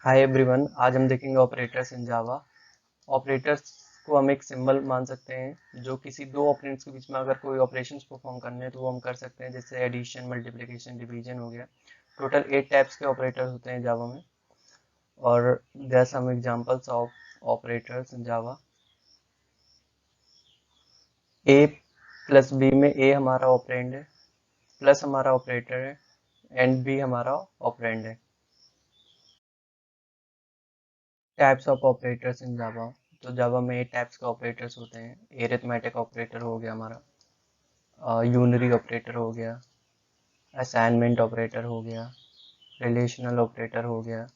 Hi everyone, आज हम देखेंगे ऑपरेटर्स इन जावा। ऑपरेटर्स को हम एक सिंबल मान सकते हैं जो किसी दो ऑपरेंड्स के बीच में अगर कोई ऑपरेशंस परफॉर्म करने हैं तो वो हम कर सकते हैं, जैसे एडिशन, मल्टीप्लिकेशन, डिवीजन हो गया। टोटल 8 टाइप्स के ऑपरेटर्स होते हैं जावा में, और there are some examples of operators in Java. A plus B में ए हमारा ऑपरेंड है, प्लस हमारा ऑपरेटर है, एंड बी हमारा ऑपरेंड है। Types of operators in Java. तो जावा में 8 टाइप्स के ऑपरेटर्स होते हैं। एरिथमेटिक ऑपरेटर हो गया हमारा, यूनरी ऑपरेटर हो गया, असाइनमेंट ऑपरेटर हो गया, रिलेशनल ऑपरेटर हो गया,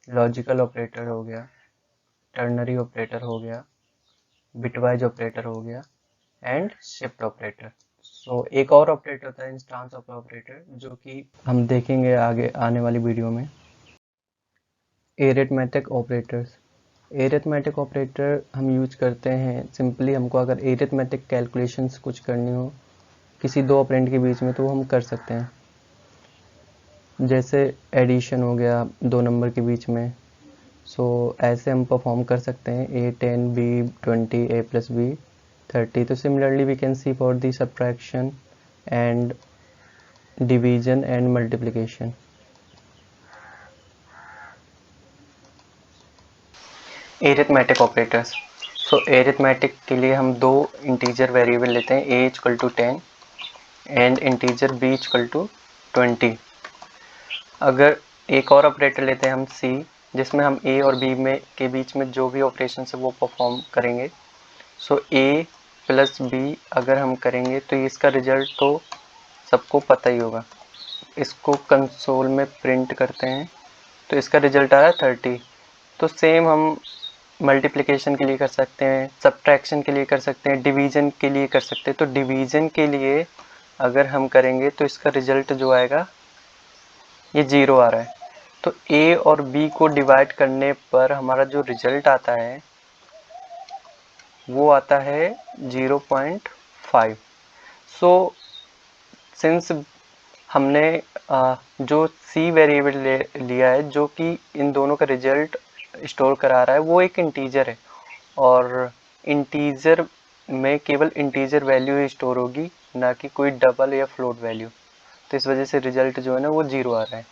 लॉजिकल ऑपरेटर हो गया, टर्नरी ऑपरेटर हो गया, बिटवाइज ऑपरेटर हो गया, एंड शिफ्ट ऑपरेटर। सो एक और ऑपरेटर होता है इंस्टांस ऑफ ऑपरेटर, जो कि हम देखेंगे आगे आने वाली वीडियो में। Arithmetic operators. एरिथमेटिक ऑपरेटर हम यूज करते हैं सिंपली हमको अगर एरिथमेटिक कैलकुलेशंस कुछ करनी हो किसी दो ऑपरेंड के बीच में, तो वो हम कर सकते हैं। जैसे एडिशन हो गया दो नंबर के बीच में, सो ऐसे हम परफॉर्म कर सकते हैं A10 B20 A plus B 30। तो similarly we can see for the subtraction and division and multiplication. Arithmetic operators. So arithmetic के लिए हम दो इंटीजर वेरिएबल लेते हैं, a equal to 10 and integer b equal to 20। अगर एक और ऑपरेटर लेते हैं हम c, जिसमें हम a और b में के बीच में जो भी ऑपरेशन है वो परफॉर्म करेंगे। सो a प्लस b अगर हम करेंगे तो इसका रिजल्ट तो सबको पता ही होगा। इसको कंसोल में प्रिंट करते हैं तो इसका रिजल्ट आ रहा है 30। तो सेम हम मल्टीप्लिकेशन के लिए कर सकते हैं, सब्ट्रैक्शन के लिए कर सकते हैं, डिवीजन के लिए कर सकते हैं। तो डिवीजन के लिए अगर हम करेंगे तो इसका रिजल्ट जो आएगा ये 0 आ रहा है। तो a और b को डिवाइड करने पर हमारा जो रिजल्ट आता है वो आता है 0.5। सो सिंस हमने जो c वेरिएबल लिया है जो कि इन दोनों का रिजल्ट स्टोर करा रहा है वो एक इंटीजर है, और इंटीजर में केवल इंटीजर वैल्यू ही स्टोर होगी, ना कि कोई डबल या फ्लोट वैल्यू। तो इस वजह से रिजल्ट जो है ना वो 0 आ रहा है।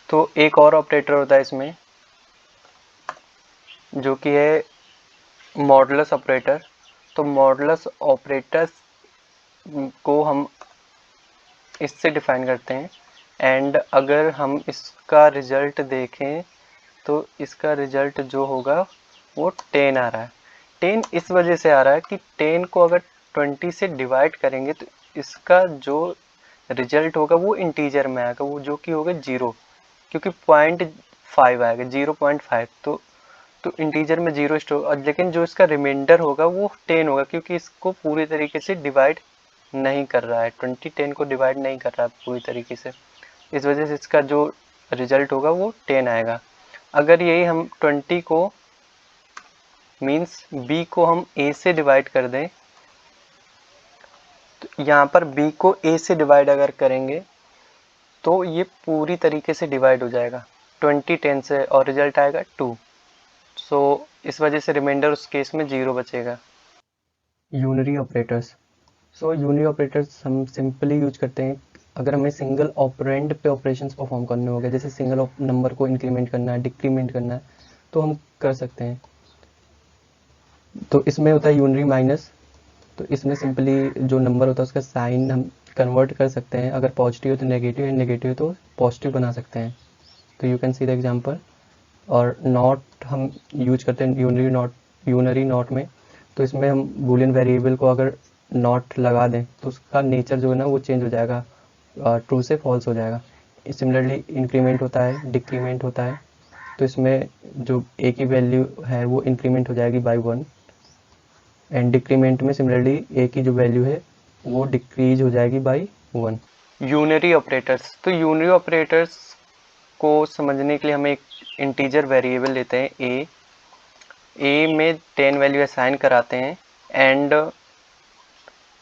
तो एक और ऑपरेटर होता है इसमें जो कि है मॉडुलस ऑपरेटर। तो मॉडुलस ऑपरेटर्स को हम इससे डिफाइन करते हैं, एंड अगर हम इसका रिजल्ट देखें तो इसका रिजल्ट जो होगा वो 10 आ रहा है। 10 इस वजह से आ रहा है कि 10 को अगर 20 से डिवाइड करेंगे तो इसका जो रिजल्ट होगा वो इंटीजर में आएगा, वो जो कि होगा 0, क्योंकि 0.5 आएगा, 0.5। तो इंटीजर में 0 स्टोर, लेकिन जो इसका रिमाइंडर होगा वो 10 होगा, क्योंकि इसको पूरी तरीके से डिवाइड नहीं कर रहा है, 20 10 को डिवाइड नहीं कर रहा है पूरी तरीके से। इस वजह से इसका जो रिजल्ट होगा वो 10 आएगा। अगर यही हम 20 को मीन्स b को हम a से डिवाइड कर दें, तो यहाँ पर b को a से डिवाइड अगर करेंगे तो ये पूरी तरीके से डिवाइड हो जाएगा 20 10 से, और रिजल्ट आएगा 2। सो इस वजह से रिमाइंडर उस केस में 0 बचेगा। Unary operators. So unary operators हम सिंपली यूज करते हैं अगर हमें सिंगल ऑपरेंड पे ऑपरेशंस परफॉर्म करने हो गए, जैसे सिंगल नंबर को इंक्रीमेंट करना है, डिक्रीमेंट करना है, तो हम कर सकते हैं। तो इसमें होता है यूनरी माइनस। तो इसमें सिंपली जो नंबर होता है उसका साइन हम कन्वर्ट कर सकते हैं, अगर पॉजिटिव है तो नेगेटिव है, नेगेटिव है तो पॉजिटिव बना सकते हैं। तो you can see the example. और नॉट हम यूज करते हैं यूनरी नॉट, यूनरी नॉट में। तो इसमें हम बूलियन वेरिएबल को अगर नॉट लगा दें तो उसका नेचर जो है ना वो चेंज हो जाएगा, ट्रू से फॉल्स हो जाएगा। सिमिलरली इंक्रीमेंट होता है, डिक्रीमेंट होता है। तो इसमें जो ए की वैल्यू है वो इंक्रीमेंट हो जाएगी बाई 1, एंड डिक्रीमेंट में सिमिलरली ए की जो वैल्यू है वो डिक्रीज हो जाएगी बाई 1। Unary operators. तो यूनरी ऑपरेटर्स को समझने के लिए हम एक इंटीजर वेरिएबल लेते हैं ए में 10 वैल्यू असाइन कराते हैं,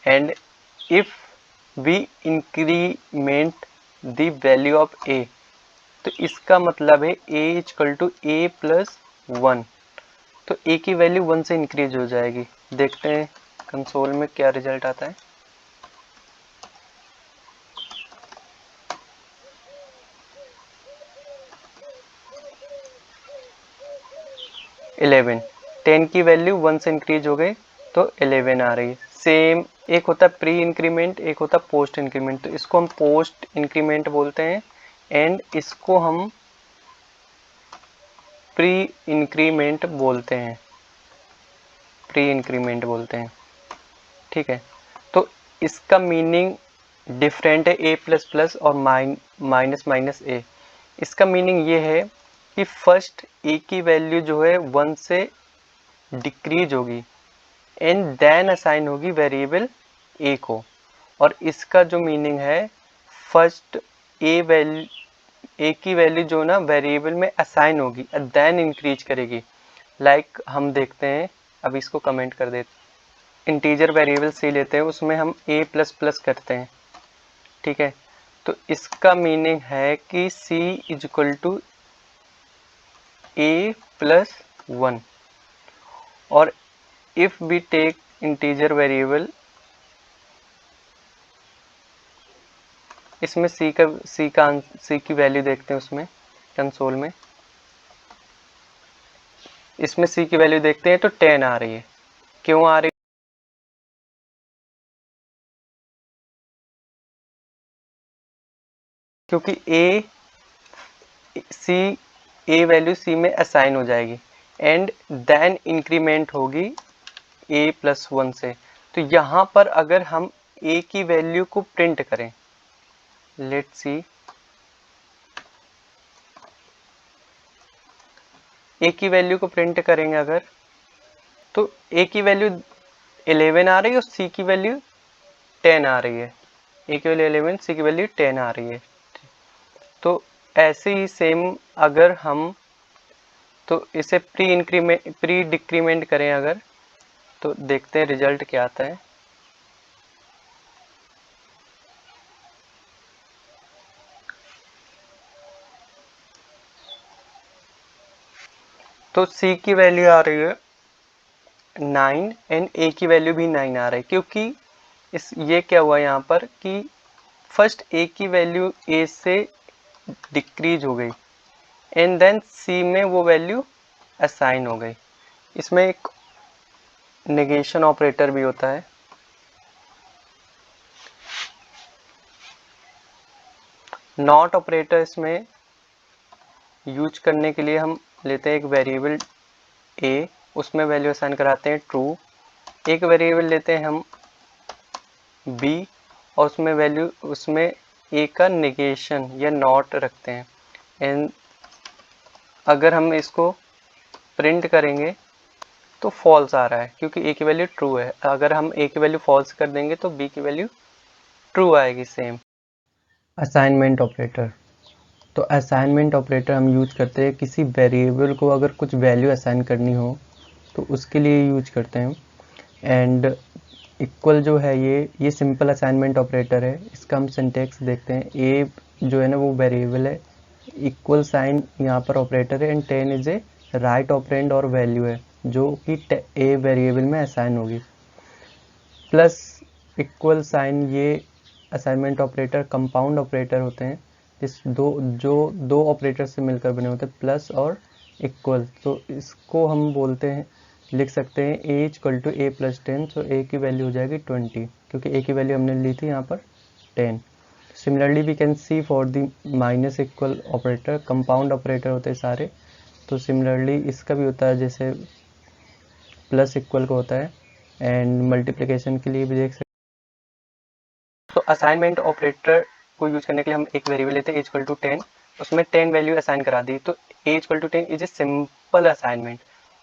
and if we increment the value of a, तो इसका मतलब है a equal to a plus 1, तो a की वैल्यू 1 से इंक्रीज हो जाएगी। देखते हैं कंसोल में क्या रिजल्ट आता है। 11, 10 की वैल्यू 1 से इंक्रीज हो गई तो 11 आ रही है। सेम एक होता है प्री इंक्रीमेंट, एक होता है पोस्ट इंक्रीमेंट, तो इसको हम पोस्ट इंक्रीमेंट बोलते हैं एंड इसको हम प्री इंक्रीमेंट बोलते हैं, प्री इंक्रीमेंट बोलते हैं, ठीक है। तो इसका मीनिंग डिफरेंट है ए प्लस प्लस और माइनस माइनस ए। इसका मीनिंग ये है कि फर्स्ट ए की वैल्यू जो है 1 से डिक्रीज होगी एंड देन असाइन होगी वेरिएबल ए को, और इसका जो मीनिंग है फर्स्ट ए की वैल्यू जो ना वेरिएबल में असाइन होगी देन इंक्रीज करेगी। लाइक हम देखते हैं, अब इसको कमेंट कर देते हैं, इंटीजर वेरिएबल सी लेते हैं, उसमें हम ए प्लस प्लस करते हैं, ठीक है। तो इसका मीनिंग है कि c is equal to A plus 1, और if we take integer variable, इसमें c की वैल्यू देखते हैं उसमें कंसोल में, इसमें c की वैल्यू देखते हैं तो 10 आ रही है। क्यों आ रही है? क्योंकि ए वैल्यू c में असाइन हो जाएगी एंड देन इंक्रीमेंट होगी a प्लस 1 से। तो यहाँ पर अगर हम a की वैल्यू को प्रिंट करें, लेट्स सी, a की वैल्यू को प्रिंट करेंगे अगर, तो a की वैल्यू 11 आ रही है और c की वैल्यू 10 आ रही है। a की वैल्यू 11, c की वैल्यू 10 आ रही है। तो ऐसे ही सेम अगर हम तो इसे प्री डिक्रीमेंट करें अगर, तो देखते हैं रिजल्ट क्या आता है। तो c की वैल्यू आ रही है 9 एंड a की वैल्यू भी 9 आ रही है, क्योंकि ये क्या हुआ यहाँ पर कि फर्स्ट a की वैल्यू a से डिक्रीज हो गई एंड देन c में वो वैल्यू असाइन हो गई। इसमें एक नेगेशन ऑपरेटर भी होता है। नॉट ऑपरेटर इसमें यूज करने के लिए हम लेते हैं एक वेरिएबल a, उसमें वैल्यू असाइन कराते हैं ट्रू। एक वेरिएबल लेते हैं हम b और उसमें वैल्यू, उसमें a का नेगेशन या नॉट रखते हैं एंड अगर हम इसको प्रिंट करेंगे तो फॉल्स आ रहा है क्योंकि a की वैल्यू ट्रू है। अगर हम a की वैल्यू फॉल्स कर देंगे तो b की वैल्यू ट्रू आएगी सेम। असाइनमेंट ऑपरेटर, तो असाइनमेंट ऑपरेटर हम यूज करते हैं किसी वेरिएबल को अगर कुछ वैल्यू असाइन करनी हो तो उसके लिए यूज करते हैं। एंड इक्वल जो है ये सिंपल असाइनमेंट ऑपरेटर है। इसका हम सिंटेक्स देखते हैं। ए जो है ना वो वेरिएबल है, इक्वल साइन यहाँ पर ऑपरेटर है and 10 is A right operand और वैल्यू है जो कि ए वेरिएबल में असाइन होगी। प्लस इक्वल साइन, ये असाइनमेंट ऑपरेटर कंपाउंड ऑपरेटर होते हैं जिस दो ऑपरेटर से मिलकर बने होते हैं, प्लस और इक्वल। तो इसको हम बोलते हैं, लिख सकते हैं a equal to A plus 10, तो a की वैल्यू हो जाएगी 20 क्योंकि a की वैल्यू हमने ली थी यहाँ पर 10। Similarly we can see for the minus equal operator, compound operator होते हैं सारे, तो सिमिलरली इसका भी होता है जैसे प्लस इक्वल का होता है एंड मल्टीप्लिकेशन के लिए भी देख सकते हैं। तो असाइनमेंट ऑपरेटर को यूज करने के लिए हम एक वेरिएबल लेते हैं a इक्वल टू 10, उसमें 10 वैल्यू असाइन करा दी, तो a equal to 10 is a simple assignment.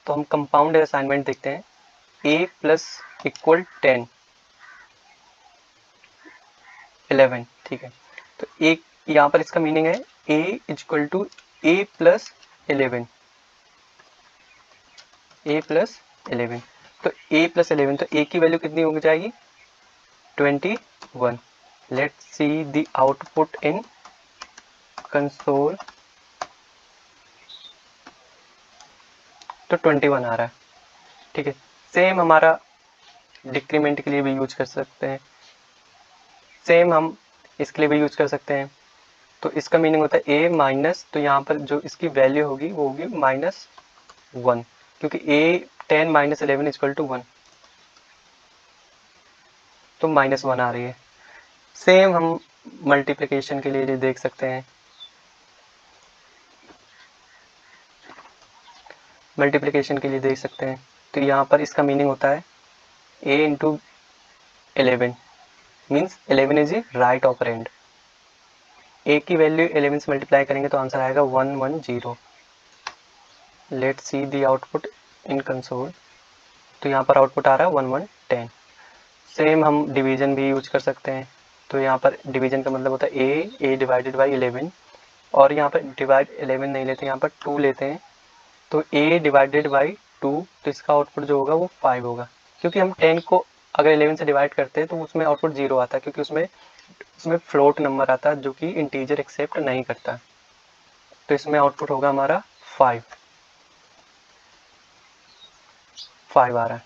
तो हम कंपाउंड असाइनमेंट देखते हैं, a प्लस इक्वल 10 11, ठीक है। तो एक यहाँ पर इसका मीनिंग है a equal to a plus 11, a plus 11, तो a प्लस 11, तो a की वैल्यू कितनी हो जाएगी 21। Let's see the output in console. तो 21 आ रहा है। ठीक है, सेम हमारा डिक्रीमेंट के लिए भी यूज कर सकते हैं, सेम हम इसके लिए भी यूज कर सकते हैं। तो इसका मीनिंग होता है a माइनस, तो यहाँ पर जो इसकी वैल्यू होगी वो होगी -1, क्योंकि a 10 - 11 = 1, तो -1 आ रही है। सेम हम मल्टीप्लिकेशन के लिए देख सकते हैं, मल्टीप्लिकेशन के लिए देख सकते हैं। तो यहाँ पर इसका मीनिंग होता है a × 11 means 11 is a right operand. a की वैल्यू 11 से मल्टीप्लाई करेंगे तो आंसर आएगा 110। Let's see the output in console. तो यहाँ पर आउटपुट आ रहा है 1110। सेम हम डिवीजन भी यूज कर सकते हैं। तो यहाँ पर डिवीजन का मतलब होता है a डिवाइडेड बाई 11, और यहाँ पर डिवाइड 11 नहीं लेते, यहाँ पर 2 लेते हैं। तो a डिवाइडेड बाई 2, तो इसका आउटपुट जो होगा वो 5 होगा, क्योंकि हम 10 को अगर 11 से डिवाइड करते हैं तो उसमें आउटपुट 0 आता है, क्योंकि उसमें फ्लोट नंबर आता है जो कि इंटीजर एक्सेप्ट नहीं करता। तो इसमें आउटपुट होगा हमारा 5 आ रहा है।